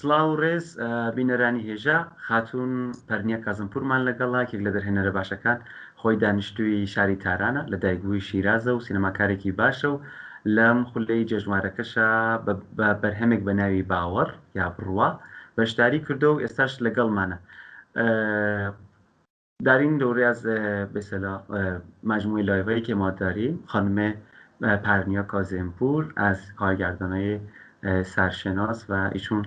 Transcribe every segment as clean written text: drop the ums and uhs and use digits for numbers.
سڵاو ڕێز بینەرانی هێژە خاتون پەرنیە کازمپورمان لەگەڵا کێک لە دەرهێنەرە باشەکان خۆی دانیشتووی شاری تارانە لە دایکبووی شیرازە و سینەماکارێکی باشە و لەم خولەی جێژوارەکەشە بە بەرهەمێک بە ناوی باوەڕ یا بڕوا بەشداری کردو و ئێستاش لەگەڵمانە دارین دەوریاز بسلا مجموعه لایوهایی که ما داریم خانم پرنیا کاظمپور از کارگردانای سرشناس و ایشون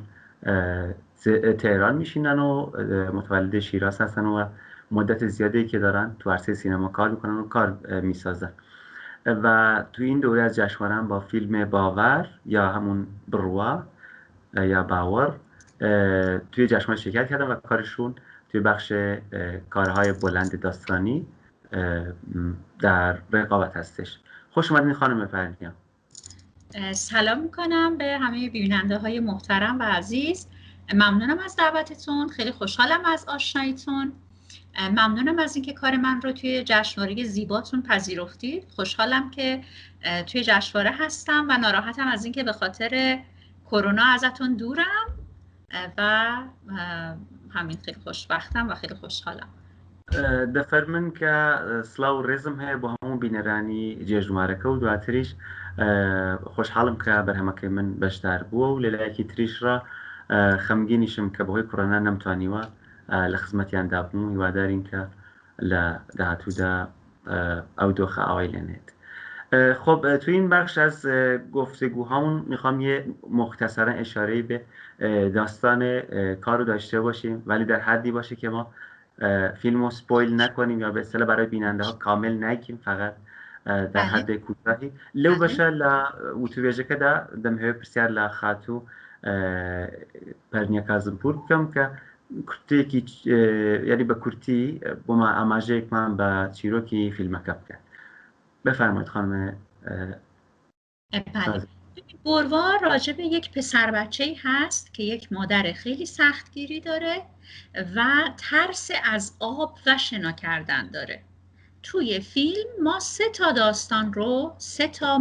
تهران میشینن و متولد شیراز هستن و مدت زیادی که دارن تو عرصه سینما کار میکنن و کار میسازن و تو این دوره از جشنواره با فیلم باور یا همون بروا یا باور توی جشنواره شرکت کردن و کارشون توی بخش کارهای بلند داستانی در رقابت هستش. خوش اومدین خانم پرنیا. سلام میکنم به همه بیننده های محترم و عزیز. ممنونم از دعوتتون، خیلی خوشحالم از آشناییتون. ممنونم از اینکه کار من رو توی جشنواره زیباتون پذیرفتید. خوشحالم که توی جشنواره هستم و ناراحتم از اینکه به خاطر کرونا ازتون دورم و همین خیلی خوشبختم و خیلی خوشحالم. دەفەرمن کە سڵاو ڕێزم هەیە بۆ هەموو بینەرانی جێژوارەکە و دواتریش خۆشحاڵم کە بەرهەمەکەی من بەشدار بووە و لەلایەکی تریشڕە خەمگینیشم کە بەهۆی کۆرۆنا نەمتوانیوە لە خزمەتیاندا بم و هیوادارین کە لە داهاتوودا ئەو دۆخە ئاوای لێنێت. خب تو این بخش از گفتگوهامون میخوام یه مختصرا اشاره‌ای به داستان کارو داشته باشیم ولی در حدی باشه که ما فیلمو سپویل نکنیم یا به اصطلاح برای بیننده ها کامل نگیم، فقط در حد کوتاهی لو باشه لا وتویجەکەدا دەمهوێت پرسیار لە خاتوو پەرنیا کازمپور بکەم کە کورتێکی یعنی بە کورتی بۆمە ئاماژەیەکمان بە چیرۆکی فیلمەکە بکەن. بفرمایید خانم. بروا راجع به یک پسر بچه‌ای هست که یک مادر خیلی سختگیری داره و ترس از آب و شنا کردن داره. توی فیلم ما سه تا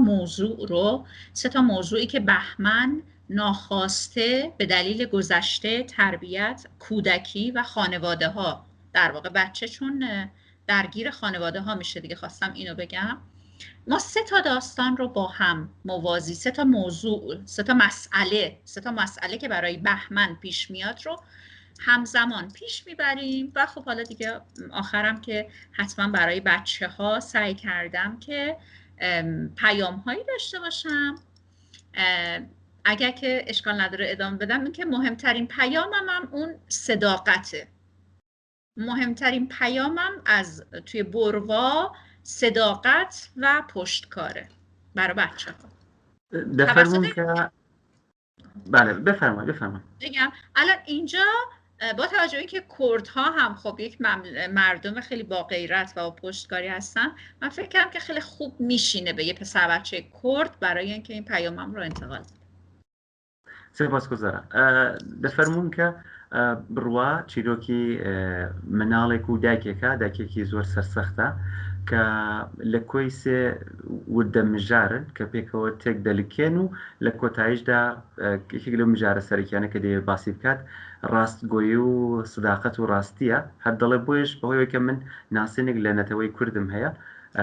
موضوعی که بهمن ناخواسته به دلیل گذشته، تربیت، کودکی و خانواده ها، در واقع بچه چون درگیر خانواده ها میشه دیگه، خواستم اینو بگم. ما سه تا داستان رو با هم موازی، سه تا مسئله که برای بهمن پیش میاد رو همزمان پیش میبریم و خب حالا دیگه آخرم که حتما برای بچه ها سعی کردم که پیام هایی داشته باشم. اگر که اشکال نداره ادامه بدم، این که مهمترین پیامم هم اون صداقته. مهمترین پیامم از توی بروا صداقت و پشتکاره برای بچه ها. بفرمون که بله بفرمایید. بگم الان اینجا با توجه اینکه کردها هم خب یک مردم خیلی با غیرت و با پشتکاری هستن، من فکر کردم که خیلی خوب میشینه به یه پسر بچه کرد برای اینکه این پیامم رو انتقال بدم. سپاسگزارم. دەفەرمون کە بڕوا چیرۆکی مناڵێک و دایکێکی زۆر سەرسەختە کە لە کۆی سێ وردە مژارن کە پێکەوە تێک دەلکێن و لە کۆتاییشدا یەکێک لەو مژارە سەرەکیانە کە دەیەوێت باسی بکات ڕاستگۆیی و سداقەت و ڕاستیە. هەر دەڵێ بۆیش بەهۆیەوە کە من ناسێنێک لە نەتەوەی کوردم هەیە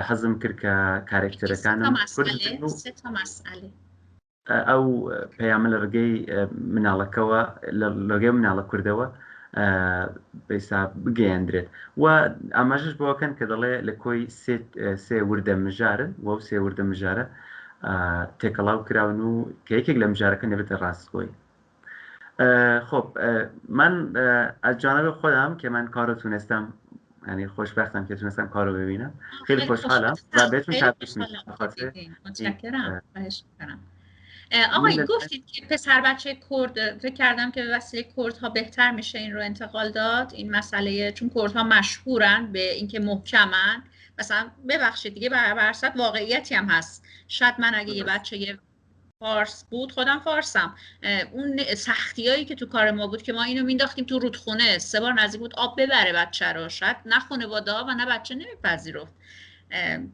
حەزم کرد کە کارێکتەرەکانم ئەو پەیامە لە ڕگەی مناڵەکەوە لە ڕگەی مناڵە کوردەوە بەیسا بگەیاندرێت و ئاماژەش بۆکەن کە دەڵێ لە کۆی سێ وردە مژارن و سێ وردە مژارە تێکەڵاو کراون و کە یەکێک لە مژارەکە نەبێتە ڕاستگۆی. خب من از جانب خودم که من کار رو تونستم، یعنی خوشبختم که تونستم کار رو ببینم، خیلی خوشحالم و بهتون تبریک میگم. متشکرم. آقای گفتید که پسر بچه کرد، فکر کردم که به وسیله کردها بهتر میشه این رو انتقال داد، این مسئله، چون کردها مشهورن به اینکه محکمن. مثلا ببخشید دیگه برصد واقعیتی هم هست. شاید من اگه یه بچه فارس بود، خودم فارسم، اون سختیایی که تو کار ما بود که ما اینو مینداختیم تو رودخونه، 3 بار نزدیک بود آب ببره بچه رو، شاید نه خانواده ها و نه بچه نمیپذیرفت.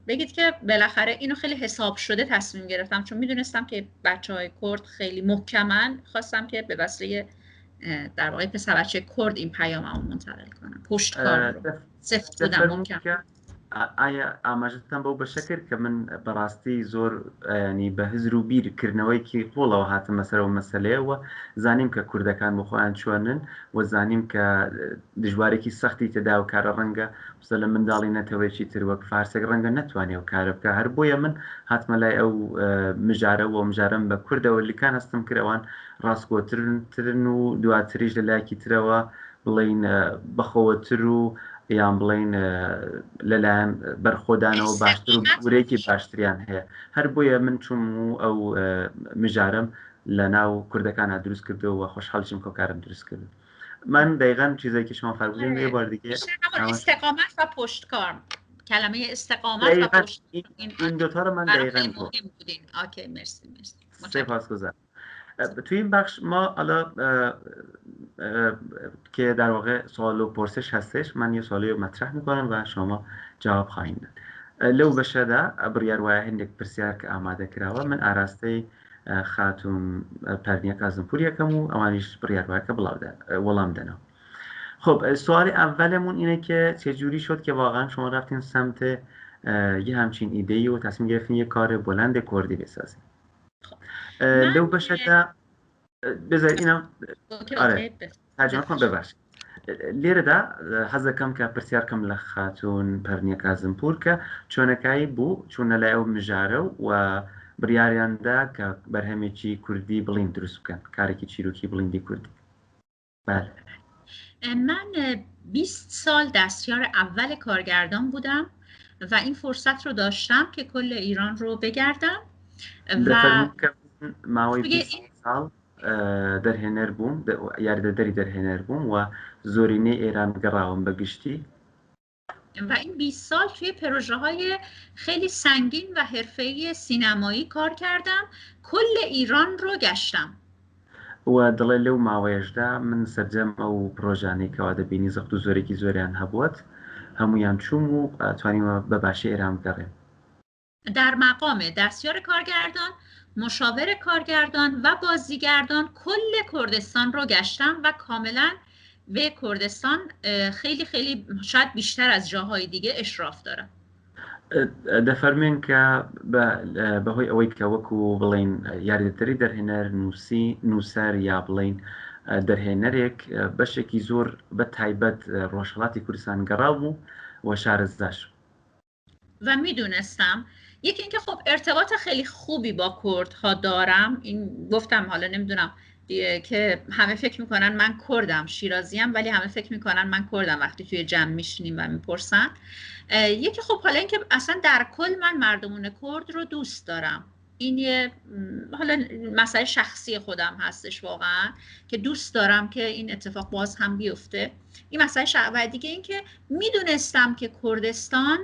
بگید که بالاخره اینو خیلی حساب شده تصمیم گرفتم، چون میدونستم که بچه‌های کرد خیلی محکمن. خواستم که به وسیله در واقع پسر بچه کرد این پیاممو منتقل کنم، پشتکار رو سفت بودم محکم. ئایا ئاماژتان بەو بەشە کرد کە من بەڕاستی زۆر ینی بە هزر و بیرکردنەوەیکی قوڵەوە هاتم مەسەرەوە مەسەلەیەوە زانیم کە کوردەکان بۆ خۆیان چۆنن و زانیم کە دژوارێکی سەختی تێدا و کارە ڕەنگە بسە لە منداڵی نەتەوەیەکی تر وەک فارسێک ڕەنگە نەتوانێت و کارە بکە. هەر بۆیە من هاتمە لای ئەو مژارەوە مژارم بە کوردەوە لیکان هەستم کردەوەن ڕاستگۆترن و دواتریش لە لایەکی ترەوە بڵین بەخۆوەتر و یان بڵین لەلایەن بەرخۆدانەوە باشتر و گورێکی باشتریان هەیە. هەر بۆیە من چوم و ئەو مژارم لە ناو کوردەکانە دروست کردەوە و خۆشحاڵیشم کە کارم دروست کرد. من دقیقاً چیزێکی شما فەرمودین یه بار دیگه استقامت و پشتکار، کلمه استقامت و پشتکار این دوتا رو من دقیقاً بودین. اوکی مرسی. سپاسگزارم. توی این بخش ما حالا که در واقع سوال و پرسش هستش، من یه سوالی رو مطرح میکنم و شما جواب خواهید داد. لو بەشەدا بڕیار وایە هەندێک پرسیار کە ئامادە کراوە من ئاراستەی خاتون پەرنیە کازمپور یەکەم و ئەوانیش بڕیار وایە کە وەڵام دەنەوە. خب سوال اولمون اینه که چجوری شد که واقعا شما رفتین سمت یه همچین ایده‌ای و تصمیم گرفتین یه کار بلند کردی بسازین؟ لو بەشەدا بذار اینم آره ترجمه کنم ببخشید. لێرەدا حەز دەکەم کە پرسیارکەم لە خاتون پەرنیە کازمپور کە چۆنەکایی بوو چوونە لای ئەو مژارە و بڕیاریاندا کە بەرهەمێکی کوردی بڵین دروست بکەن، کارێکی چیرۆکی بڵیندی کوردی. بله. من 20 سال دستیار اول کارگردان بودم و این فرصت رو داشتم که کل ایران رو بگردم و ماوەی 20 ساڵ دەرهێنەر بووم، یاریدەدەری دەرهێنەر بووم و زۆرینەی ئێران گەڕاوم بە گشتی و این 20 سال توی پروژه‌های خیلی سنگین و حرفه‌ای سینمایی کار کردم، کل ایران رو گشتم. و دڵێ لەو ماوەیەشدا من سەرجەم ئەو پرۆژانەی کەوا دەبینی زەخت و زۆرێکی زۆریان هەبووەت هەمویان چوم و توانیمە بە باشی ئێران بگەڕێم. در مقام دستیار کارگردان، مشاور کارگردان و بازیگردان کل کردستان رو گشتم و کاملا به کردستان خیلی خیلی شاید بیشتر از جاهای دیگه اشراف دارم. دەفەرمێن کە بەهۆی ئەوەی کە وەکو بڵین یاریدەدەری دەرهێنەر نووسەر یا بڵین دەرهێنەرێک بەشێکی زۆر بە تایبەت ڕۆژهەڵاتی کوردستان گەڕاو و شارەزاش و میدونستم یکی اینکه خب ارتباط خیلی خوبی با کردها دارم. این گفتم حالا نمیدونم که همه فکر میکنن من کردم، شیرازیم، ولی همه فکر میکنن من کردم وقتی توی جمع میشینیم و میپرسن. یکی خب حالا اینکه اصلا در کل من مردمون کرد رو دوست دارم. این یه حالا مسئله شخصی خودم هستش واقعا که دوست دارم که این اتفاق باز هم بیفته. این مسئله و دیگه این که میدونستم که کردستان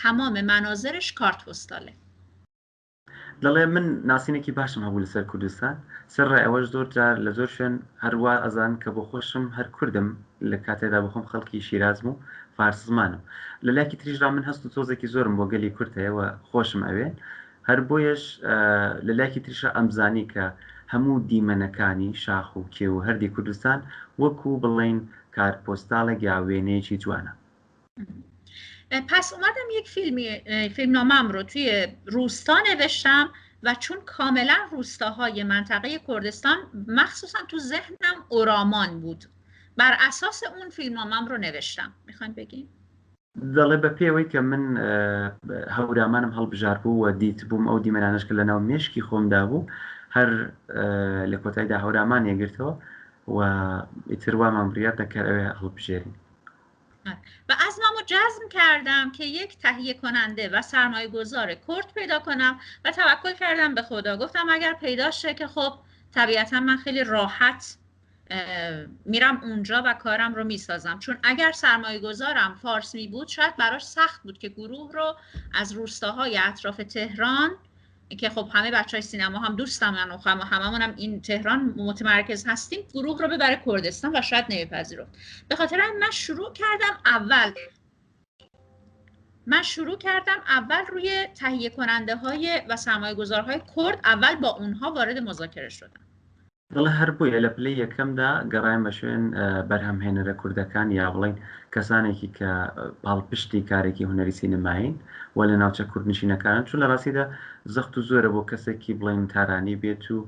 تمام مناظرش کارت پستاله. دەڵێ من ناسینێکی باشم هەبوو لەسەر کوردستان، سەرڕای ئەوەش زۆر جار لە زۆر شوێن هەروە ئەزان کە بۆ خۆشم هەر کوردم لە کاتێدا بخۆم خەڵکی شیرازم و فارس زمانم. لە لایەکی تریشدا من هەست و تۆزێکی زۆرم بۆ گەلی کورد هەیە و خۆشم ئەوێن. هەر بۆیەش لە لایەکی تریشدا ئەمزانی کە هەموو دیمەنەکانی شاخ و کێو و هەردی کوردستان وەکو بڵین کارپۆستاڵێک یا وێنەیەکی جوانە. پس اومدم یک فیلمنامه‌ام رو توی روستا نوشتم و چون کاملا روستاهای منطقه کردستان مخصوصا تو ذهنم اورامان بود، بر اساس اون فیلمنامه‌ام رو نوشتم. میخواین بگین؟ دەڵێ بە پێوەی کە من هەورامانم هەڵبژار بوو و دیت بووم ئەو دیمەنانش کە لە ناو مێشکی خۆمدا بوو هەر لە کۆتاییدا هەورامان یەگرتەوە و ئیتر وامان بڕیار دەکرد ئەوێ هەڵبژێرین. و عزممو جزم کردم که یک تهیه کننده و سرمایه گذار کرد پیدا کنم و توکل کردم به خدا. گفتم اگر پیدا شه که خب طبیعتا من خیلی راحت میرم اونجا و کارم رو میسازم، چون اگر سرمایه گذارم فارس می بود شاید براش سخت بود که گروه رو از روستاهای اطراف تهران که خب همه بچهای سینما هم دوستم و هممون هم این تهران متمرکز هستیم، گروه رو ببره کردستان و شاید نمیپذیرفت. به خاطر این من شروع کردم اول روی تهیه کننده های و سرمایه گذارهای کرد، اول با اونها وارد مذاکره شدم دڵێ هەر بوویە لە پلەی یەکەمدا گەڕایم بە شوێن بەرهەمهێنەرە کوردەکان یا بڵین کەسانێکی کە پاڵپشتی کارێکی هونەری سینەماین و لە ناوچە کوردنشینەکانن، چون لە ڕاستیدا زەخت و زۆرە بۆ کەسێکی بڵین تارانی بێت و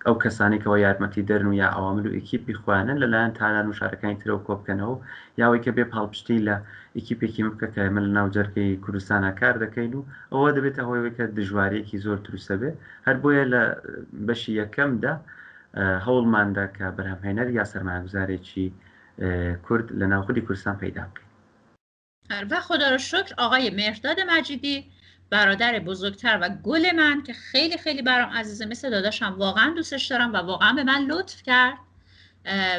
ئەو کەسانێکەوە یارمەتی دەرن و یا ئەوامل و ئیکیپی خوانن لەلایەن تاران و شارەکانی ترەوە کۆبکەنەوە یاوەی کە بێ پاڵپشتی لە ئیکیپێکی بکە کە ئێمە لە ناو جەرگەی کوردستانە کار دەکەین و ئەوە دەبێتە هۆی کە دژوارێکی زۆر دروستە بێ. هەر بۆیە لە بەشی یەکەمدا هەوڵماندا کە بەرهەمهێنەر یا سەرمایه‌گوزارێکی کورد لە ناوخودی کوردستان پیدا بکەین. و خدا رو شکر آقای مهرداد مجیدی برادر بزرگتر و گل من که خیلی خیلی برام عزیزه، مثل داداشم، واقعا دوستش دارم و واقعا به من لطف کرد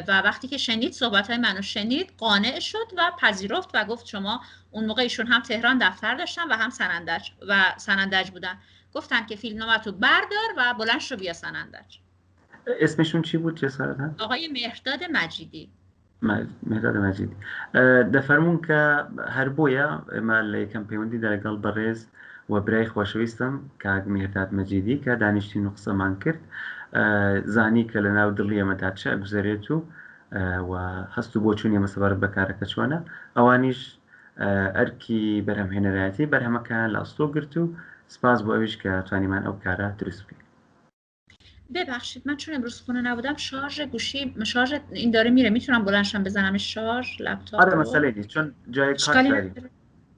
و وقتی که شنید صحبت‌های منو شنید قانع شد و پذیرفت و گفت شما اون موقع ایشون هم تهران دفتر داشتن و هم سنندج بودن، گفتن که فیلمنامه‌تو بردار و بلند شو بیا سنندج. اسمشون چی بود جسارتا؟ آقای مهرداد مجیدی. مهرداد مجیدی دەفەرمون کە هەر بۆیە ئێمە لە یەکەم پەیوەندیدا لەگەڵ بەڕێز و برای خۆشەویستم کاک مهرداد مەجیدی کە دانیشتین و قسەمان کرد، زانی کە لە ناو دڵی ئێمەدا چ ئەگوزارێت و هەست و بۆ چوونی ئێمە سەبارەت بە کارەکە چۆنە، ئەوانیش ئەرکی بەرهەمهێنەرایەتی بەرهەمەکان لە ئەستۆ گرت و سپاس بۆ ئەویش کە توانیمان ئەو کارە دروست بکەین. ببخشید من چون امروز خونه نبودم شارژ گوشی این داره میره، میتونم بلندشم بزنم شارژ لپتاپ؟ آره مسئله نیست چون جای کات داریم.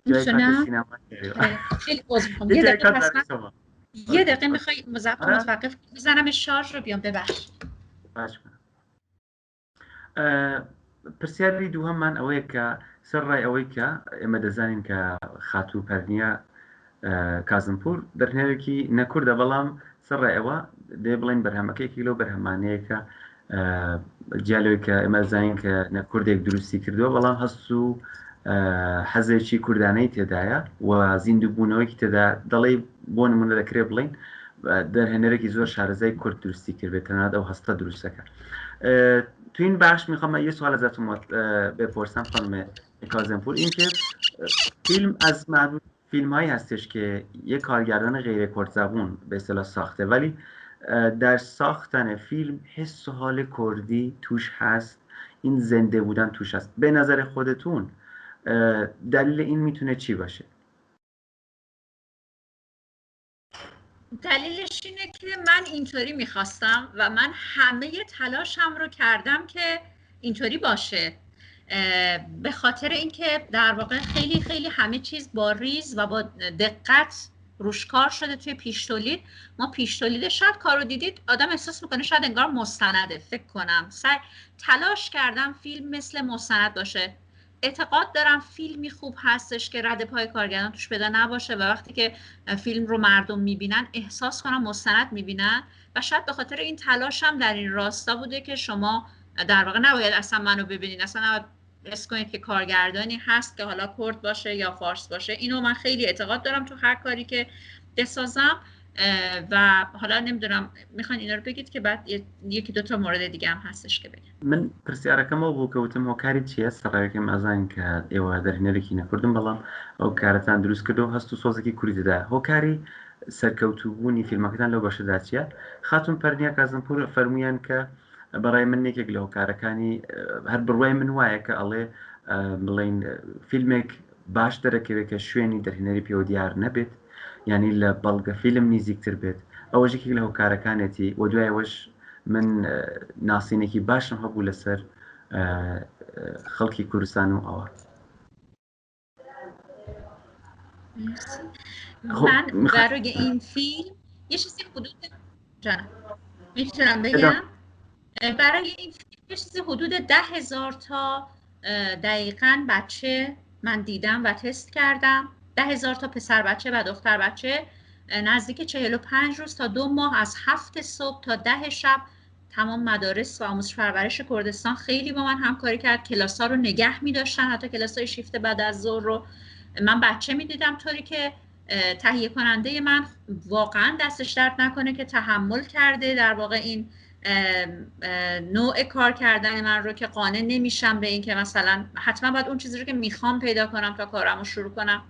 جای کات سینما داریم. خیلی عذر میخوام. یه دقیقه میخوای مزاحم متوقف بزنم شارژ رو بیام ببخشید. باش پرسیاری دووهەممان ئەوەیە کە سەرڕای ئەوەی کە ئێمە دەزانین کە خاتوو پەرنیە کازمپور دەرهێنەرێکی نەکوردە، بەڵام سەرڕای ئەوە دێ بڵین بەرهەمەکەیەکی لەو بەرهەمانەیەکە جیالەوەی کە ئێمە زانین کە نەکوردێک دروستی کردووە، بەڵام هەست و حەزێکی کوردانەی تێدایە و زیندووبوونەوەیکی تێدا دەڵێ بۆ نمونە دەکرێت بڵین دەرهێنەرێکی زۆر شارەزای کورد دروستی کرد بێت تەنانەت ئەو هەستە دروستەکە. تو این بخش میخوام یه سوال ازتون بپرسم خانم کاظمپور، این که فیلم از معدود فیلم هایی هستش که یک کارگردان غیر کردزبون به اصطلاح ساخته، ولی در ساختن فیلم حس و حال کردی توش هست، این زنده بودن توش هست. به نظر خودتون دلیل این میتونه چی باشه؟ دلیلش اینه که من اینطوری میخواستم و من همه تلاشم رو کردم که اینطوری باشه، به خاطر اینکه در واقع خیلی خیلی همه چیز با ریز و با دقت روش کار شده توی پیش تولید. ما پیش تولید شاید کارو دیدید آدم احساس میکنه شاید انگار مستنده، فکر کنم تلاش کردم فیلم مثل مستند باشه. اعتقاد دارم فیلمی خوب هستش که رد پای کارگردان توش پیدا نباشه و وقتی که فیلم رو مردم میبینن احساس کنم مستند میبینن و شاید به خاطر این تلاشم در این راستا بوده که شما در واقع نباید اصلا منو ببینید، اصلا نباید حس کنید که کارگردانی هست که حالا کرد باشه یا فارس باشه. اینو من خیلی اعتقاد دارم تو هر کاری که بسازم و حالا نمیدونم میخوان اینا رو بگید که بعد یکی دو تا مورد دیگه هم هستش که بگم. من پرسیارەکەمەوە بوو کەوتم هۆکاری چیە؟ سەرڕایەکەم ئازان کە ئێوە دەرهێنەرێکی نەکوردن بەڵام ئەو کارەتان دروست کردو هەست و سۆزێکی کوردی دەدا. هۆکاری سەرکەوتوبوونی فیلمەکەتان لەو بەشەدا چیە؟ خاتون پەرنیا کازمپور فەرموویان کە بەڕای من یەکێک لە هۆکارەکانی هەر بڕوای من وایە کە ئەڵێ بڵین فیلمێک باش دەرەکەوێت کە شوێنی دەرهێنەری پێوە دیار نەبێت، یعنی لە بەڵگە فیلم نزیکتر بێت. ئەوە یەکێک لە هۆکارەکانێتی و دوایەوەش من ناسینێکی باشم هەبوو لەسەر خەڵکی کوردستان و ئەوە. من برای این فیلم یه چیزی حدود میتونم بگم برای این فیلم یه چیزی حدود 10,000 تا دقیقاً بچه من دیدم و تست کردم. 10,000 تا پسر بچه و دختر بچه نزدیک 45 روز تا 2 ماه از 7 صبح تا 10 شب تمام مدارس و آموزش پرورش کردستان خیلی با من همکاری کرد. کلاس‌ها رو نگه می‌داشتن، حتی کلاس‌های شیفت بعد از ظهر رو من بچه می‌دیدم، طوری که تهیه کننده من واقعا دستش درد نکنه که تحمل کرده در واقع این نوع کار کردن من رو که قانع نمیشم به این که مثلا حتما باید اون چیزی رو که میخوام پیدا کنم تا کارم رو شروع کنم.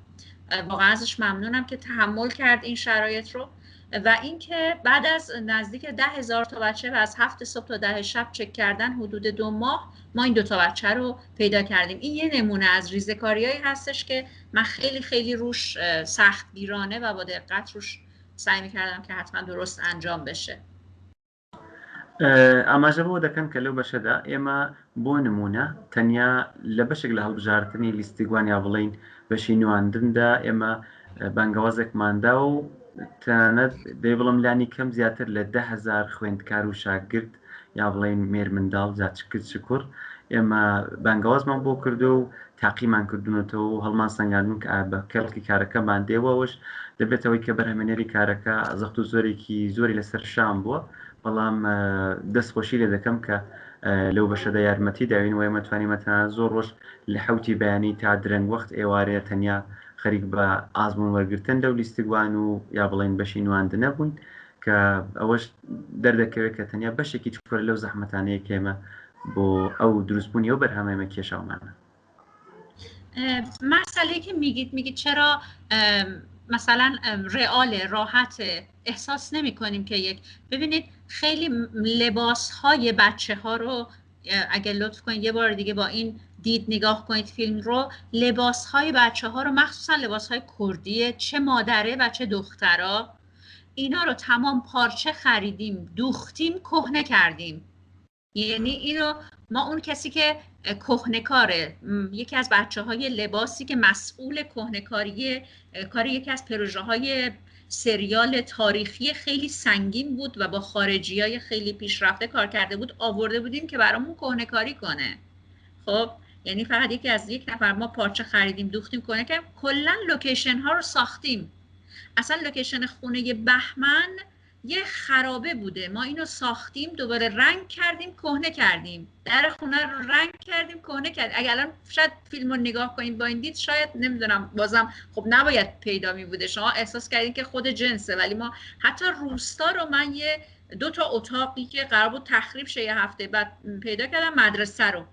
واقعا ازش ممنونم که تحمل کرد این شرایط رو و اینکه بعد از نزدیک 10,000 تا بچه و از 7 صبح تا 10 شب چک کردن حدود 2 ماه ما این 2 تا بچه رو پیدا کردیم. این یه نمونه از ریزه‌کاریایی هستش که من خیلی خیلی روش سختگیرانه و با دقت روش سعی می‌کردم که حتما درست انجام بشه. ئاماژە بۆ دەکەن کە لەو بەشەدا ئێمە بۆ نمونە تەنیا لە بەشێک لە هەڵبژاردننی لیستی گوانیا بڵین بەشی نواندندا ئێمە بەنگەوازێکماندا و تەنانەت دەی بڵم لانی کەم زیاتر لە 10,000 خوێندکار و شاگرد یا بڵین مێر منداڵ جاچکرد شکر ئێمە بەنگەوازمان بۆ کردو و تاقیمان کردوونەتەوە و هەڵمان سەنگاندون کە بە کەڵکی کارەکەمان دێوەوەش دەبێتەوەی کە بەرهەمێنەری کارەکە زەخت و زۆرێکی زۆری لەسەر شام بووە، بەڵام دەستخۆشی لێ دەکەم کە لەو بەشەدا یارمەتی داوین وە مەتوانیمەتەنە زۆر ڕۆژ لە حوتی بەیانی تا درەنگ وەخت ئێوارەیە تەنیا خەریک بە ئازمون وەرگرتن لەو لیستیگوان و یا بڵین بەشی نواندنە بووین کە ئەوەش دەردەکەوێت کە تەنیا بەشێکی چکۆر لەو زەحمەتانەیە کێمە بۆ ئەو دروستبوونی ئەو بەرهەمەمە کێشاومانە. مسئله که میگید چرا مثلا رئال راحت احساس نمی کنیم که ببینید خیلی لباس های بچه ها رو اگه لطف کنید یه بار دیگه با این دید نگاه کنید فیلم رو، لباس های بچه ها رو مخصوصا لباس های کردیه، چه مادره و چه دخترا، اینا رو تمام پارچه خریدیم، دوختیم، کهنه کردیم. یعنی اینو ما اون کسی که کهنه‌کاره، یکی از بچه‌های لباسی که مسئول کهنه‌کاری کار یکی از پروژه‌های سریال تاریخی خیلی سنگین بود و با خارجی‌های خیلی پیشرفته کار کرده بود، آورده بودیم که برامون کهنه‌کاری کنه. خب یعنی فقط یک نفر ما پارچه خریدیم، دوختیم، کهنه کردیم، کلا لوکیشن ها رو ساختیم. اصلا لوکیشن خونه بهمن یه خرابه بوده، ما اینو ساختیم، دوباره رنگ کردیم، کهنه کردیم، در خونه رو رنگ کردیم، کهنه کردیم. اگر الان شاید فیلم رو نگاه کنید با این دید شاید نمیدونم بازم خب نباید پیدا می بوده، شما احساس کردین که خود جنسه، ولی ما حتی روستا رو من 2 تا اتاقی که قرار بود تخریب شه یه هفته بعد پیدا کردم،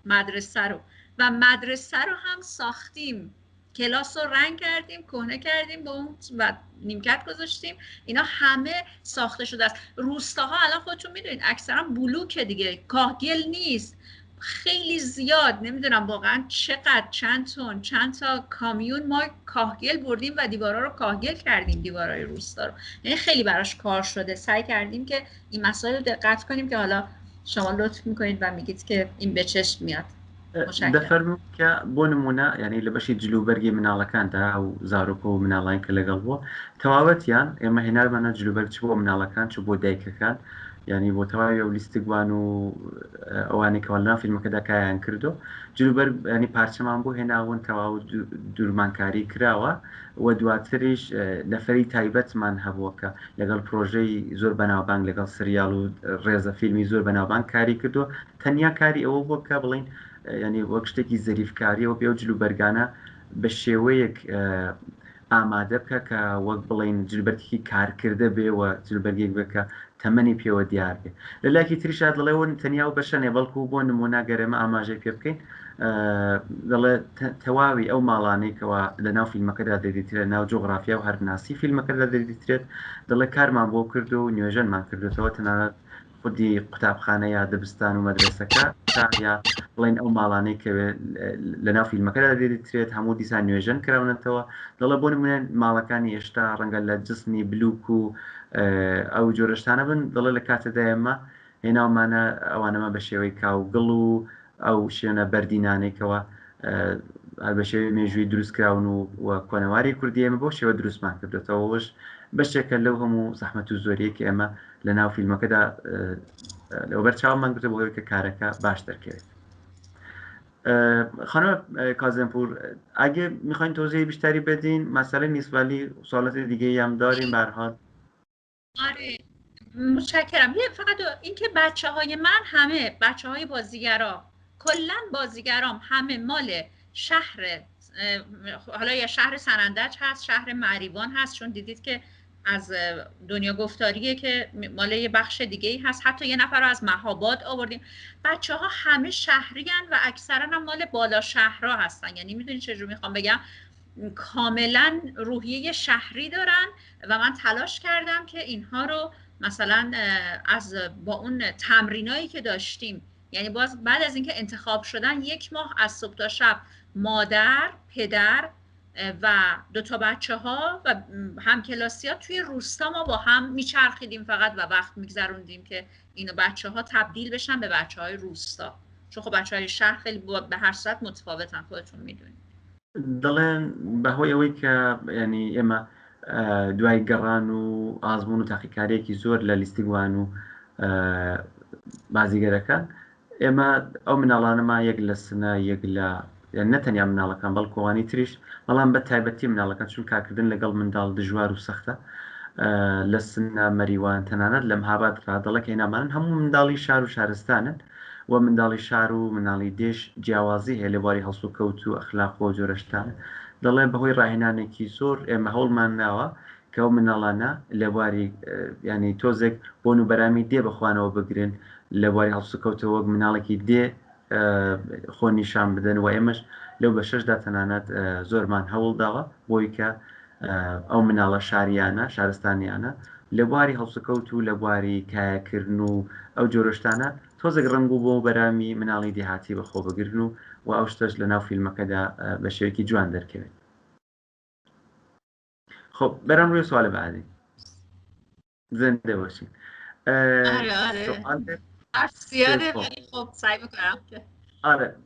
مدرسه رو و مدرسه رو هم ساختیم، کلاس رو رنگ کردیم، کهنه کردیم با اون و نیمکت گذاشتیم. اینا همه ساخته شده است. روستاها الان خودتون میدونید اکثرا بلوکه دیگه، کاهگل نیست، خیلی زیاد نمیدونم واقعا چقدر، چند تن، چند تا کامیون ما کاهگل بردیم و دیوارا رو کاهگل کردیم، دیوارای روستا رو. یعنی خیلی براش کار شده. سعی کردیم که این مسائل رو دقت کنیم که حالا شما لطف میکنید و میگید که این به چشم میاد. دەفەرمم کە بۆ نمونە یعنی لە بەشی جلوبەرگی مناڵەکاندا ئەو زارۆکە و مناڵان کە لەگەڵ بووە تەواوەتیان ئێمە هێنارمانە جلوبەر چ بۆ مناڵەکان چ بۆ دایکەکان، یعنی بۆ تەواوی ئەو لیستیگوان و ئەوانەی کەوا لەناو فیلمەکەدا کایان کردو جلوبەر ینی پارچەمان بۆ هێناون تەواو دوورمانکاری کراوە و دواتریش نەفەری تایبەتمان هەبووە کە لەگەڵ پرۆژەی زۆر بەناوبانگ لەگەڵ سریال و ڕێزە فیلمی زۆر بەناوبانگ کاری کردو. تەنیا کاری ئەوە بووە کە بڵین ینی وەک شتێکی زەریفکاریەوە بێ و جلوبەرگانە بە شێوەیەک ئامادە بکە کە وەک بڵین جلوبەرێکی کارکردە بێ و جلوبەرگێک بێ کە تەمەنی پێوە دیار بێ. لە لایەکی تریشا دەڵێەوە تەنیا و بەشەنێ بەڵکو بۆ نمونە گەرەمە ئاماژەی پێ بکەین دەڵێ تەواوی ئەو ماڵانەی کەوا لە ناو فیلمەکەدا دەدیترێت، ناو جۆغرافیا و هەرناسی فیلمەکەدا دەدیترێت، دەڵێ کارمان بۆ کردو و نوێژەنمان کردوێتەوە، تەنانەت خودی قوتابخانە یا دەبستان و مەدرسەکە یا بڵین ئەو ماڵانەی کە لە ناو فیلمەکەدا دەدیترێت هەموو دیسان نوێژەن کراونەتەوە. دەڵێ بۆ نمونە ماڵەکانی ئێشتا ڕەنگە لە جسمی بلوک و ئەو جۆرەشتانە بن، دەڵێ لە کاتەدا ئێمە هێناومانە ئەوانەمە بە شێوەی کاوگڵ و ئەو شوێنە بەردینانێکەوە بە شێوەی مێژووی دروستکراون و کۆنەواری کوردی ئێمە بۆ شێوە دروستمان کردوێتەوەش بەشێکە لەو هەموو زەحمەت و زۆریەک ئێمە لە ناو فیلمەکەدا لەوبەر چاومان گرتە بۆ کە کارەکە باش دەرکەوێت. خانم کاظمپور اگه میخواین توضیح بیشتری بدین مسئله نیست ولی سوالات دیگه هم داریم به هر حال. آره متشکرم. فقط این که بچه‌های من همه بچه‌های بازیگرا کلا بازیگرام همه مال شهر، حالا یا شهر سنندج هست، شهر مریوان هست، چون دیدید که از دنیا گفتاریه که مال یه بخش دیگه ای هست، حتی یه نفر رو از مهاباد آوردیم. بچه ها همه شهری هن و اکثرا هم مال بالا شهرها هستن. یعنی میدونید چجور میخوام بگم، کاملا روحیه شهری دارن و من تلاش کردم که اینها رو مثلا با اون تمرینایی که داشتیم، یعنی باز بعد از اینکه انتخاب شدن 1 ماه از صبح تا شب مادر، پدر و 2 بچه‌ها و همکلاسی‌ها توی روستا ما با هم میچرخیدیم فقط و وقت میگذروندیم که اینو بچه‌ها تبدیل بشن به بچه‌های روستا، چون خب بچه‌های شهر خیلی به هر صورت متفاوتن، خودتون میدونید. دەڵێن بەهۆی ئەوەی کە ینی ئێمە دوای گەڕان و ئازمون و تاقیکاریەکی زۆر لە لیستیگوان و بازیگەرەکان ئێمە ئەو مناڵانەما یەک لە سنە یەک لە نەتەنیا مناڵەکان بەڵکۆوانی تریش بەڵام بە تایبەتی مناڵەکان چون کارکردن لەگەڵ منداڵ دژوار و سەختە لە سنە مەریوان تەنانەت لە مهاباد ڕادەڵە کە هێنامانن هەموو منداڵی شار و شارستانن و منداڵی شار و مناڵی دێش جیاوازی هەیە لە بواری هەڵسو و کەوت و ئەخلاق و جۆرەشتانە. دەڵێ بەهۆی ڕاهێنانێکی زۆر ئێمە هەوڵمان ناوە کە ئەو مناڵانە لە بواری ینی تۆزێک بۆن و بەرامی دێ بەخوانەوە بگرن لە بواری هەڵسو کەوتەوە وەک مناڵێکی دێ خۆ نیشان بدەن و ئێمەش لەو بە 6دا تەنانەت زۆرمان هەوڵ داوە بۆی کە ئەو مناڵە شاریانە شارستانیانە لە بواری هەڵسوکەوت و لە بواری کایەکردن و ئەو جۆرەشتانە تۆزێک ڕنگ و بۆ بەرامی مناڵی دێهاتی بەخۆ بگرن و ئەو شتەش لە ناو فیلمەکەدا بە شێوەیەکی جوان دەرکەوێت. خب برم روی سوال بعدی. زنده باشین. آره زیاده ولی خب سعی میکنم که آره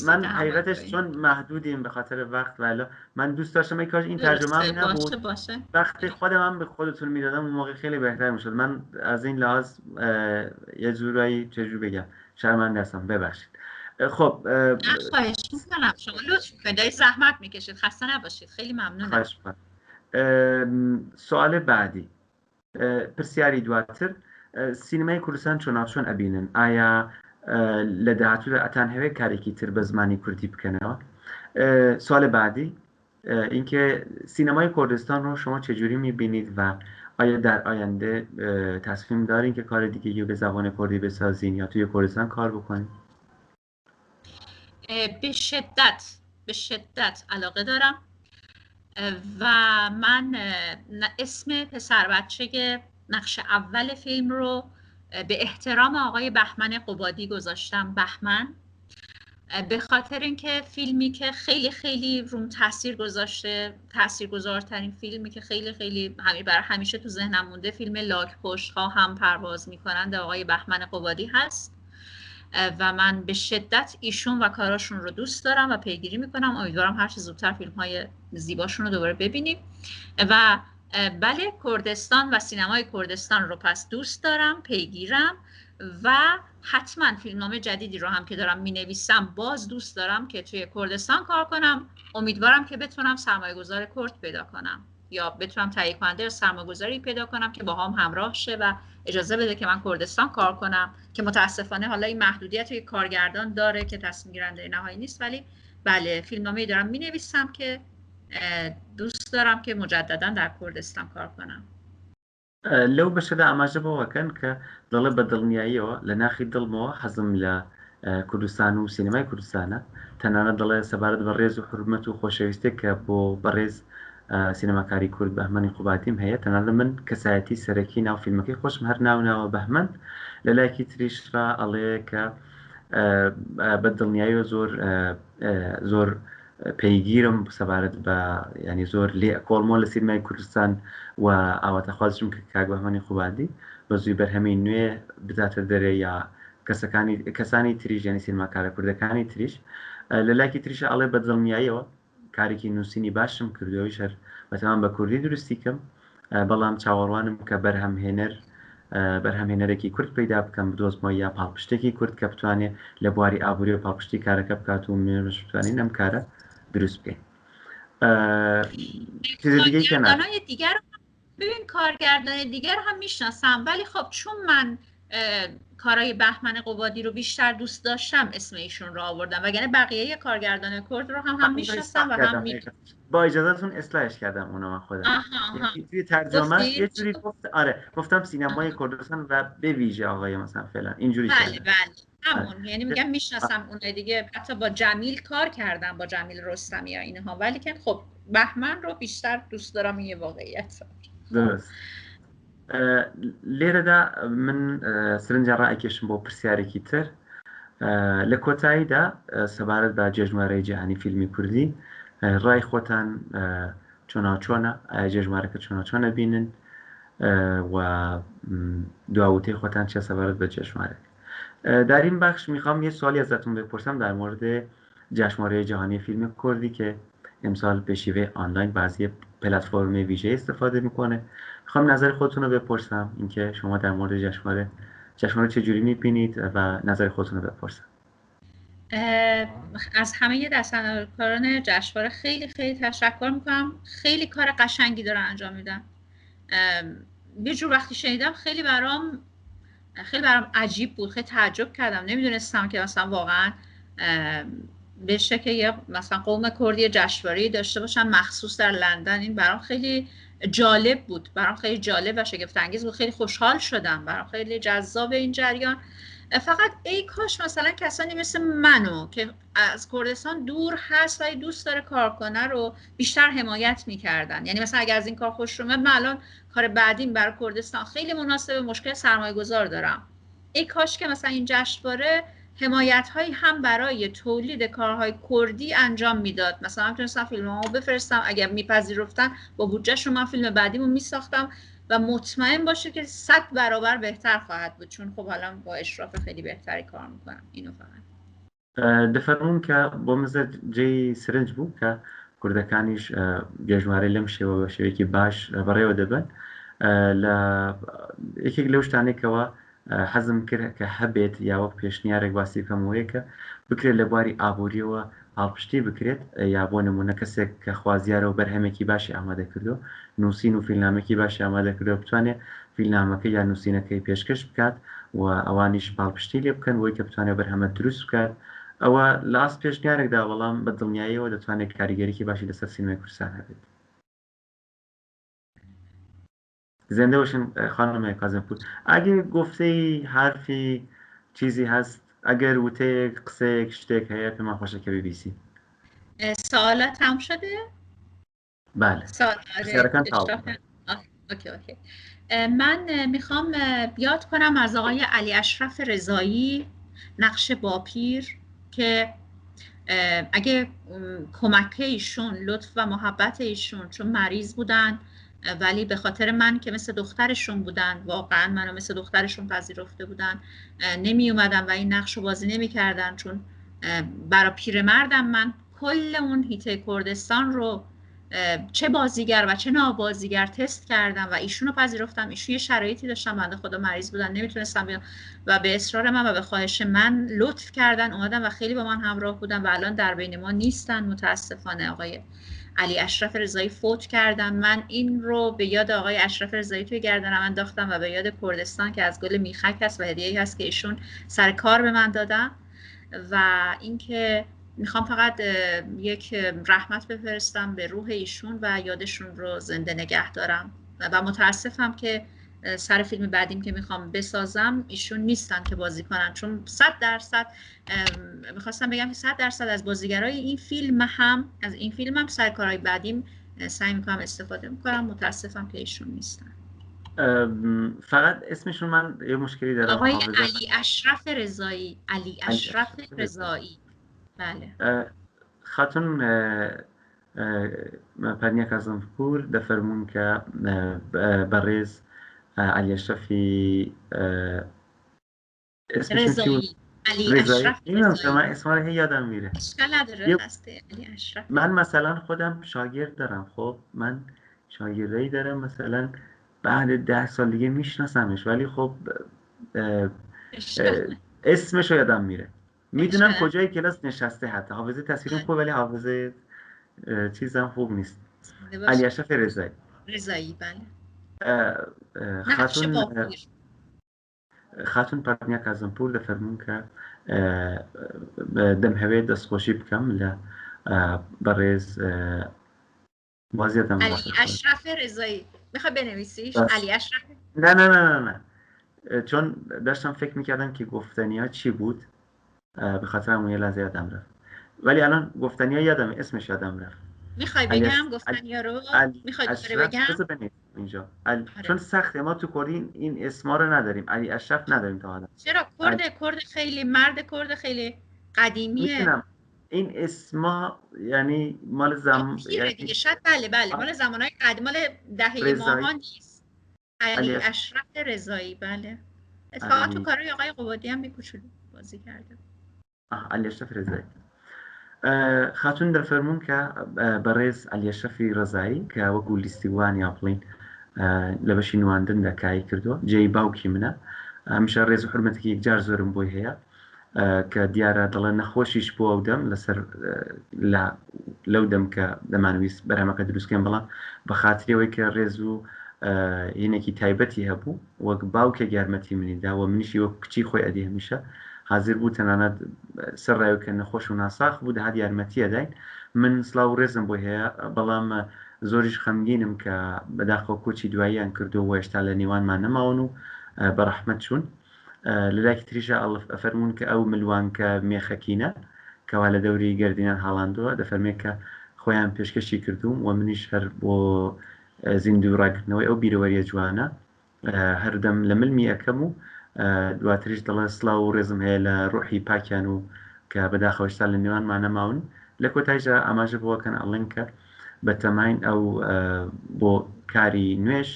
من حقیقتش چون محدودیم به خاطر وقت ولی من دوست داشتم ای کاش این ترجمه هم نبود. وقتی خودم به خودتون میدادم اون موقع خیلی بهتر میشد. من از این لحاظ یه جورایی چجور بگم شرمنده هستم، ببخشید. خب خواهش میکنم، شما لطف میکنید، زحمت میکشید، خسته نباشید، خیلی ممنونم. سوال بعدی پرسیاری دواتر سینمای کوردستان چۆناوچۆن ئەبینن؟ ئایا لە داهاتوودا ئەتان هەوێت کارێکی تر بە زمانی کوردی بکەنەوە؟ سوال بعدی اینکه سینمای کوردستان رو شما چجوری میبینید و آیا در آینده تصمیم دارین که کار دیگه به زبان کردی بسازین یا توی کردستان کار بکنین؟ به شدت علاقه دارم و من اسم پسر بچه نقش اول فیلم رو به احترام آقای بهمن قبادی گذاشتم، بهمن، به خاطر اینکه فیلمی که خیلی خیلی روم تاثیر گذاشته، تاثیرگذارترین فیلمی که خیلی خیلی برای همیشه تو ذهنم مونده، فیلم لاک پشت ها هم پرواز میکنند آقای بهمن قبادی هست و من به شدت ایشون و کاراشون رو دوست دارم و پیگیری میکنم. امیدوارم هر چه زودتر فیلم های زیباشون رو دوباره ببینیم و بله کردستان و سینمای کردستان رو پس دوست دارم، پیگیرم و حتما فیلمنامه جدیدی رو هم که دارم مینویسم باز دوست دارم که توی کردستان کار کنم. امیدوارم که بتونم سرمایه‌گذار کرد پیدا کنم یا بتونم تهیه کننده یا سرمایه‌گذاری پیدا کنم که با هم همراه شه و اجازه بده که من کردستان کار کنم، که متاسفانه حالا این محدودیت توی کارگردان داره که تصمیم گیرنده نهایی نیست، ولی بله فیلمنامه‌ای دارم مینویسم که دوست دارم که مجددا در کردستان کار کنم. لەو بەشەدا ئاماژە بەوەکەن کە دەڵێ بە دڵنیاییەوە لە ناخی دڵمەوە حەزم لە کوردستان و سینەمای کوردستانە، تەنانەت دەڵێ سەبارەت بە ڕێز و حورمەت و خۆشەویستێک کە بۆ بەڕێز سینەماکاری کورد بەهمەنی قوباتیم هەیە. تەنانەت من کەسایەتی سەرەکی ناو فیلمەکەی خۆشم هەر ناوناوە بەهمەن، لە لایەکی تریشرا ئەڵێ کە بە دڵنیاییەوە زۆر پەیگیرم سەبارەت بە ینی زۆر لێ کۆڵمۆ لە سینمای کوردستان و ئاواتەخوازم کە کاک بەهمەنی قوباتی بە زووی بەرهەمی نوێ بداتە دەرێ یا کەسانی تریش ینی سینماکارە کوردەکانی تریش. لە لایەکی تریشە ئەڵێ بە دڵنیاییەوە کارێکی نووسینی باشم کردوەوەی شەر بەتەمان بە کوردی دروستی کەم، بەڵام چاوەڕوانم کە بەرهەمهێنەرێکی کورد پیدا بکەم بدۆزمەوە یا پاڵپشتێکی کورد کە بتوانێت لە بواری ئابووری و پاڵپشتی کارەکە بکات و منش بتوانین ئەم کارە دروست بکەین. ببین کارگردان دیگر هم میشناسم، ولی خب چون من کارهای بهمن قبادی رو بیشتر دوست داشتم اسم ایشون رو آوردم، وگرنه بقیه کارگردان کرد رو هم میشناسم و هم با اجازهتون اصلاحش کردم اونو من خودم. توی ترجمه یه جوری گفتم سینمای کردستان و به ویژه آقای مثلا فلان اینجوری بله همون، یعنی میگم میشناسم اونای دیگه، حتی با جمیل کار کردم، با جمیل رستمی یا اینها، ولی که خب بهمن رو بیشتر دوست دارم. این یه واقعیت. درست. لێرەدا من سرنجە ڕائکێشم بۆ پرسیارێکی تر لە کۆتاییدا سەبارەت بە جێژمارەی جیهانی فیلمی کوردی ڕای خۆتان چۆناچۆنە؟ ئایا جێژمارەکە چۆناچۆنە بینن و دواوتەی خۆتان چیە سەبارەت بە جێژمارەکە؟ در این بخش میخوام یه سوالی ازتون بپرسم در مورد جشنواره جهانی فیلم کردی که امسال به شیوه آنلاین بعضی پلتفرم ویژه استفاده میکنه. میخوام نظر خودتون رو بپرسم اینکه شما در مورد جشنواره چجوری میبینید و نظر خودتون رو بپرسم. از همه دستندرکاران جشنواره خیلی خیلی تشکر میکنم. خیلی کار قشنگی دارن انجام میدن. یه جور وقتی شنیدم خیلی برام عجیب بود، خیلی تعجب کردم. نمیدونستم که مثلا واقعا بشه که یه مثلا قوم کردی جشنواره‌ای داشته باشن مخصوص در لندن. این برام خیلی جالب بود، برام خیلی جالب و شگفت انگیز بود. خیلی خوشحال شدم، برام خیلی جذاب این جریان. فقط ای کاش مثلا کسانی مثل منو که از کردستان دور هست و دوست داره کار کنه رو بیشتر حمایت میکردن. یعنی مثلا اگر از این کار خوش اومد، من الان کار بعدیم برای کردستان خیلی مناسب، مشکل سرمایه گذار دارم. ای کاش که مثلا این جشنواره حمایت هایی هم برای تولید کارهای کردی انجام میداد. مثلا میتونستم فیلمامو بفرستم، اگر میپذیرفتن با بودجهشون من فیلم بعدیمو میساختم و مطمئن باشه که 100 برابر بهتر خواهد بود، چون خب حالا با اشراف خیلی بهتری کار میکنم. اینو فقط دەفەرمون کە بۆ مزە جێی سرنج بوو کە کوردەکانیش جێژمارەی لەم شێوە بە شێوەیەکی باش بەڕێوە دەبن. لە یەکێک لەو شتانێکەوە حەزم کرد کە هەبێت یا وەک پێشنیارێک باسی بکەمەوەیە کە بکرێت لە بواری ئابووریەوە هاڵپشتی بکرێت، یا بۆ نمونە کەسێک کە خوازیارە و بەرهەمێکی باشی ئامادە کردو، نووسین و فیلمنامێکی باشی ئامادە کردو، بتوانێت فیلمنامەکە یا نووسینەکەی پێشکەش بکات و ئەوانیش پاڵپشتی لێ بکەن بۆی کە بتوانێت بەرهەمە دروست بکات. ئەوە لە ئاست پێشنیارێکدا بەڵام بە دڵنیاییەوە دەتوانێت کاریگەریکی باشی لەسەر سینمای کوردستان هەبێت. زنده باشین خانم کاظمپور. اگه گفته حرفی چیزی هست، اگر وته قصه شتێک هەیە پێمان خۆشە کە ببیسی. سوالات تموم شده؟ بله. پرسیارەکان تموم. اوکی. من میخوام یاد کنم از آقای علی اشرف رضایی، نقش باپیر، که اگه کمک ایشون، لطف و محبت ایشون، چون مریض بودن ولی به خاطر من که مثل دخترشون بودن، واقعا منو مثل دخترشون پذیرفته بودن، نمی اومدن و این نقش رو بازی نمی کردن، چون برای پیرمردم من کل اون هیته کردستان رو چه بازیگر و چه نابازیگر تست کردم و ایشون رو پذیرفتم. ایشون یه شرایطی داشتن، بنده خدا مریض بودن، نمیتونستم بیان و به اصرار من و به خواهش من لطف کردن اومدن و خیلی با من همراه بودن و الان در بین ما نیستن متاسفانه. آقای علی اشرف رضایی فوت کردن. من این رو به یاد آقای اشرف رضایی توی گردنم انداختم و به یاد کردستان که از گل میخک هست و هدیه‌ای هست که ایشون سر کار به من دادن. و اینکه میخوام فقط یک رحمت بفرستم به روح ایشون و یادشون رو زنده نگه دارم و متاسفم که سر فیلم بعدیم که میخوام بسازم ایشون نیستن که بازی کنن، چون 100% میخواستم بگم که 100% از بازیگرای این فیلم هم سر کارهای بعدیم سعی میکنم استفاده میکنم. متاسفم که ایشون نیستن. فقط اسمشون من یه مشکلی دارم. آقای علی اشرف رضایی. علی اشرف رضایی. بله. خاتون پرنیا کاظمپور دەفەرمون کە بەڕێز علی اشرفی رضایی. علی اشرف رضایی. من اسمها رو یادم میره. اشکال نداره. علی اشرف. من مثلا خودم شاگرد دارم. خب من شاگردی دارم، مثلا بعد 10 سال دیگه میشناسمش، ولی خب اسمش رو یادم میره. میدونم کجای کلاس نشسته، حتی حافظه تصویرم خوبه ولی حافظه چیزم خوب نیست. علی اشرف رضایی. بله. خاتون پرنیا کاظمپور دەفەرمون کە دەمهەوێت دەستخۆشی بکەم لە بەڕێز وازیەتم. علی اشرف رضایی. میخوای بنویسیش؟ علی اشرف. نه چون داشتم فکر میکردم که گفتنی ها چی بود به خاطر اون یه لحظه یادم رفت، ولی الان گفتنی یادم اسمش یادم رفت. میخوای بگم گفتنی رو؟ میخوای دوباره بگم؟ بذار بنویس اینجا آره. چون سخته، ما تو کردی این اسما رو نداریم. علی اشرف نداریم تا حالا. چرا؟ کرد خیلی مرد کرد خیلی قدیمیه. میدونم این اسما یعنی مال پیره دیگه، شاید بله مال زمانهای قدیم، مال دهه ماها نیست. علی اشرف رضایی. بله اتفاقا تو کارهای آقای قبادی هم می‌کوچولو بازی کرده. علی اشرف رضایی خاتون دەفەرمون کە بەڕێز علی ئەشرەفی ڕەزایی کە وەکو لیستیوانیا بڵین لە بەشی نواندندا کاری کردووە، جێی باوکی منە، هەمیشە ڕێز و حرمەتێکی یەکجار زۆرم بۆی هەیە کە دیارە دەڵێن نەخۆشیش بۆ ئەو دەم لەسەر لەو دەم کە دەمانویست بەرهەمەکە دروستکەم، بەڵام بە خاترەوەی کە ڕێز و هینێکی تایبەتی هەبوو وەک باوکە یارمەتی منیدا و منیشی وەک کچی خۆی ئەدی هەمیشە حاضر بوو تەنانەت سەر ڕێوکە نەخۆش و ناساخ بوو دەهات یارمەتی ئەداین. من سڵاو و ڕێزم بۆ هەیە، بەڵام زۆریش خەمگینم کە بەداخەوە کۆچی دواییان کردو و هێشتا لە نێوانمان نەماون و بە ڕەحمەت چوون. لەلایەکی تریشە ئەفەرمون کە ئەو ملوانکە مێخەکینە کەوا لە دەوری گەردینان هاڵاندووە، دەفەرمێت کە خۆیان پێشکەشی کردوم و منیش هەر بۆ زیندوو ڕاگرتنەوەی ئەو بیرەوەریە جوانە هەردەم لە ملمی ئەەکەم و دواتریش دەڵێ سڵاو و ڕێزم هەیە لە ڕوحی پاکیان و کە بەداخەوەشتا لە نێوانمان نەماون. لە کۆتاییدا ئاماژە بۆکەن ئەڵێن کە بە تەماین ئەو بۆ کاری نوێش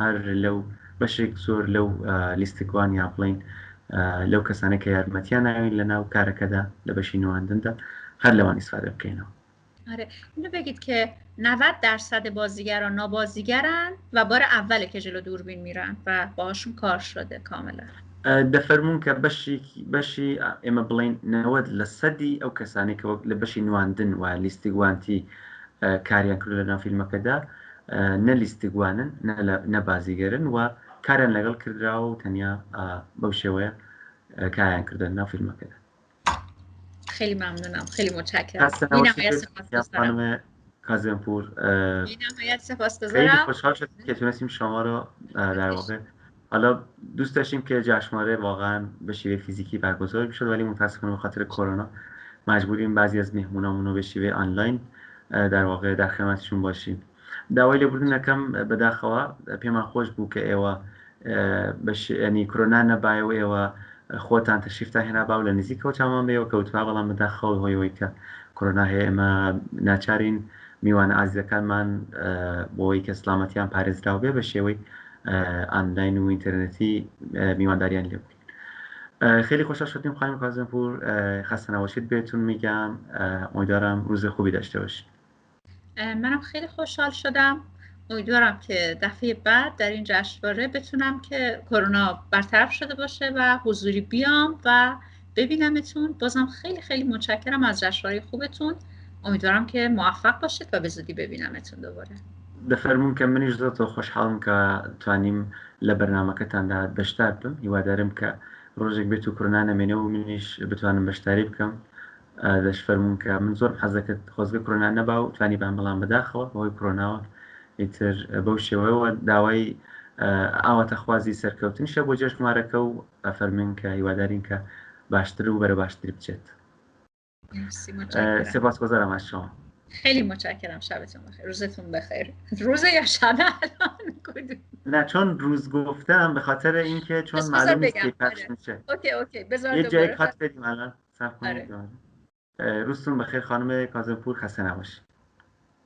هەر لەو بەشێک زۆر لەو لیستیکوان یا بڵین لەو کەسانێک کە یارمەتیان ناوین لە ناو کارەکەدا لە بەشی نواندندا هەر لەوان ئیسفادە بکەینەوە. آره اینو بگید که 90% بازیگران نابازیگرن و بار اوله که جلو دوربین میرن و باهاشون کار شده کاملا. دەفەرمون کە بەشی ئێمە بڵین 90% ئەو کەسانی کە لە بەشی نواندن و لیستیگوانتی کاریان کرد لە ناو فیلمەکەدا نە لیستیگوانن نە بازیگەرن و کاریان لەگەڵ کردراوە و تەنیا بەو شێوەیە کاریان کردن ناو فیلمەکەدا. خیلی ممنونم، خیلی متشکرم. بی‌نهایت سپاسگزارم. کاظمپور بی‌نهایت سپاسگزارم. خیلی خوشحال شدیم که تونستیم شما رو در واقع، حالا دوست داشتیم که جشنواره واقعا به شیوه فیزیکی برگزار بشه ولی متاسفانه به خاطر کرونا مجبوریم بعضی از مهمونامون رو به شیوه آنلاین در واقع در خدمتشون باشیم. داوای لێبوردنەکەم بەداخەوە پێمان خۆش بوو کە ئێوە ینی کۆرۆنا نەبایە و ئێوە خۆتان تەشریفتان هێنا باو لە نزیکەوە چامان بێەوە کەوتوا، بەڵام بەداخەوە هۆیەوەی کە کۆرۆنا هەیە ئێمە ناچارین میوانە ئازیەکانمان بۆی کە سلامەتیان پارێزراو بێ بە شێوەی ئانلاین و ئینتەرنێتی میوانداریان لێ بکەین. خیلی خوشحال شدیم خانم کاظمپور، خسته نباشید بهتون میگم، امیدوارم روز خوبی داشته باشید. منم خیلی خوشحال شدم، امیدوارم که دفعه بعد در این جشنواره بتونم که کرونا برطرف شده باشه و حضوری بیام و ببینمتون. بازم خیلی خیلی متشکرم از جشنواره خوبتون، امیدوارم که موفق باشید و به زودی ببینمتون دوباره. دەفەرمون کە منیش زۆر خۆشحاڵم کە توانیم لە بەرنامەکەتاندا بەشدار بم. هیوادارم کە ڕۆژێک بێت و کرونا نەمێنێ و منیش بتوانم بەشداری بکەم. دەشفەرمون کە من زۆر حەزەکەت خۆزگە کرونا نەبا و توانی بەم بەڵام بەداخەوە بەهۆی کۆرۆناوە ئیتر بەو شێوەیەوە داوای ئاواتەخوازی سەرکەوتنیشە بۆ جەژنوارەکە و ئەفەرمین کە هیوادارین کە باشتر و بەرە باشتر بچێت. سپاسگزارم از شما. خیلی متشکرم. شبتون بخیر، روزتون بخیر. روز یا شب الان؟ نه چون روز گفتم به خاطر اینکه چون معلوم نیست که پخش میشه. اوکی بذار یه جای کات بدیم الان. صبر کنید. روزتون بخیر خانم کاظمپور، خسته نباشید.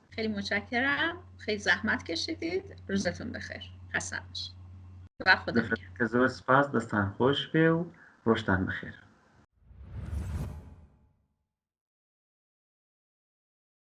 خیلی متشکرم، خیلی زحمت کشیدید. روزتون بخیر، خسته نباشید و خدا نگهدار. زۆر سپاس، دەستان خۆش بێ و ڕۆژتان بخیر.